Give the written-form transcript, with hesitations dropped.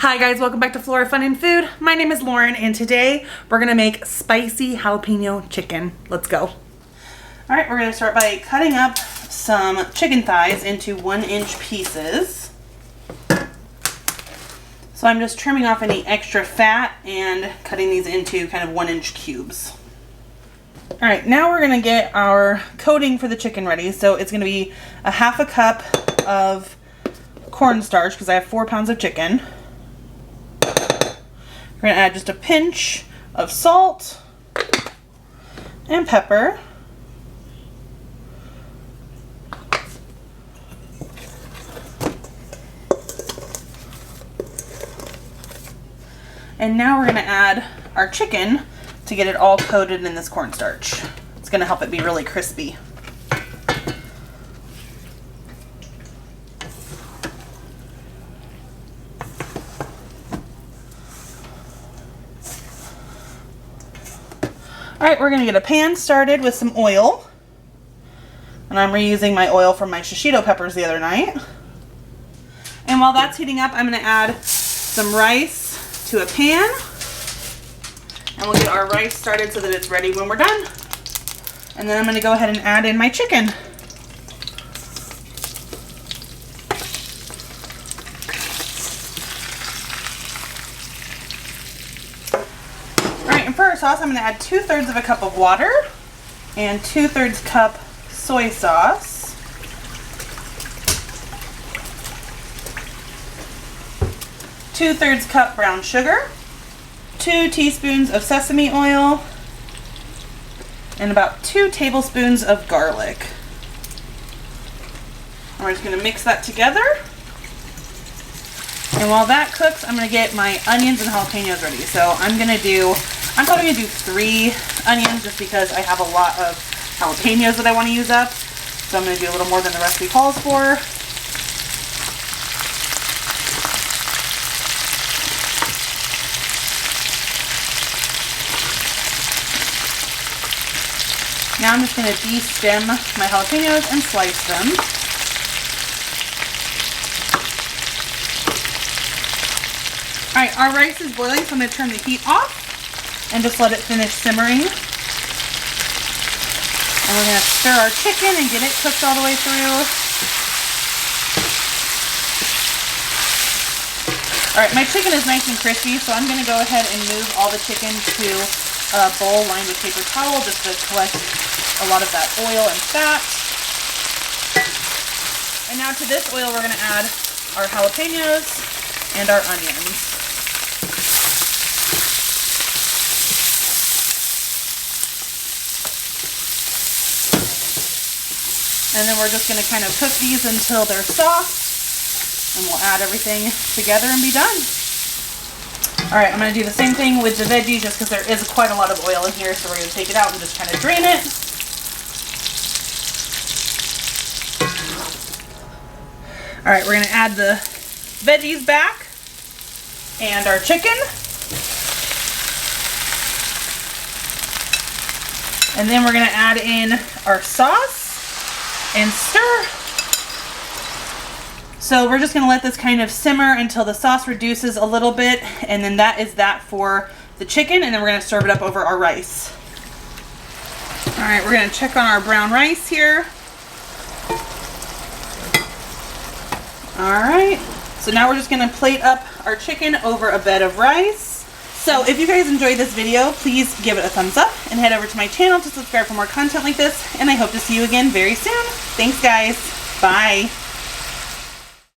Hi guys, welcome back to Flora Fun and Food. My name is Lauren and today we're gonna make spicy jalapeno chicken. Let's go. All right, we're gonna start by cutting up some chicken thighs into 1-inch pieces. So I'm just trimming off any extra fat and cutting these into kind of 1-inch cubes. All right, now we're gonna get our coating for the chicken ready. So it's gonna be a half a cup of cornstarch because I have 4 pounds of chicken. We're going to add just a pinch of salt and pepper. And now we're going to add our chicken to get it all coated in this cornstarch. It's going to help it be really crispy. Alright, we're going to get a pan started with some oil. And I'm reusing my oil from my shishito peppers the other night. And while that's heating up, I'm going to add some rice to a pan. And we'll get our rice started so that it's ready when we're done. And then I'm going to go ahead and add in my chicken. For our sauce, I'm going to add 2/3 of a cup of water and 2/3 cup soy sauce. Two-thirds cup brown sugar, 2 teaspoons of sesame oil, and about 2 tablespoons of garlic. And we're just going to mix that together. And while that cooks, I'm going to get my onions and jalapenos ready. So I'm probably going to do 3 onions just because I have a lot of jalapenos that I want to use up. So I'm going to do a little more than the recipe calls for. Now I'm just going to de-stem my jalapenos and slice them. Alright, our rice is boiling, so I'm going to turn the heat off and just let it finish simmering. And we're going to stir our chicken and get it cooked all the way through. Alright, my chicken is nice and crispy, so I'm going to go ahead and move all the chicken to a bowl lined with paper towel just to collect a lot of that oil and fat. And now to this oil we're going to add our jalapenos and our onions. And then we're just going to kind of cook these until they're soft. And we'll add everything together and be done. Alright, I'm going to do the same thing with the veggies just because there is quite a lot of oil in here. So we're going to take it out and just kind of drain it. Alright, we're going to add the veggies back. And our chicken. And then we're going to add in our sauce. And stir. So we're just going to let this kind of simmer until the sauce reduces a little bit, and then that is that for the chicken, and then we're going to serve it up over our rice. Alright, we're going to check on our brown rice here. Alright, so now we're just going to plate up our chicken over a bed of rice. So if you guys enjoyed this video, please give it a thumbs up and head over to my channel to subscribe for more content like this, and I hope to see you again very soon. Thanks guys. Bye.